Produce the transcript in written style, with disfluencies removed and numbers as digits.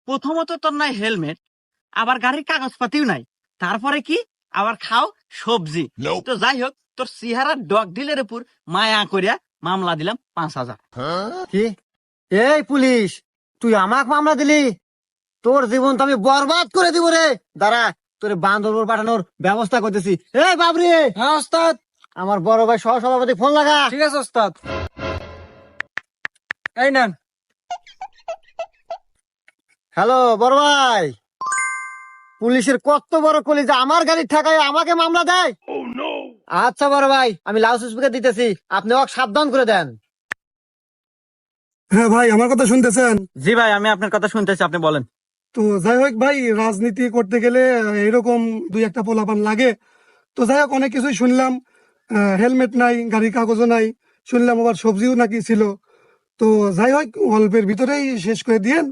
প্রথমত তোর নাই হেলমেট, আবার গাড়ির কাগজপাতিও নাই, তারপরে কি আবার খাও সবজি। তো যাই হোক, তোর চেহারা ডগ ডিলের উপর মায়া করিয়া মামলা দিলাম 5,000। কি? এই পুলিশ, তুই আমাক মামলা দিলি? তোর জীবন তো আমি বরবাদ করে দিব রে। দাঁড়া, তোর বান্দরবন পাঠানোর ব্যবস্থা করতেছি। এই বাবরি, হ্যাঁ ওস্তাদ। আমার বড় ভাই সহ সভাপতি ফোন লাগা। ঠিক আছে ওস্তাদ, এই নেন। হ্যালো বড় ভাই, পুলিশের কত বড় কলিজা, আমার গাড়ির ঠেকায় আমাকে মামলা দেয়। আচ্ছা বড় ভাই, আমি লাউড স্পিকার দিতেছি, আপনি ওকে সাবধান করে দেন। হ্যাঁ ভাই, আমার কথা শুনতেছেন? জি ভাই, আমি আপনার কথা শুনতেছি, আপনি বলেন। তো যাই হোক ভাই, রাজনীতি করতে গেলে এরকম দুই একটা পোলাপান লাগে। তো যাই হোক, অনেক কিছুই শুনলাম। হেলমেট নাই, গাড়ির কাগজও নাই, শুনলাম আবার সবজিও নাকি ছিল। তো যাই হোক, অল্পের ভিতরেই শেষ করে দিয়েন।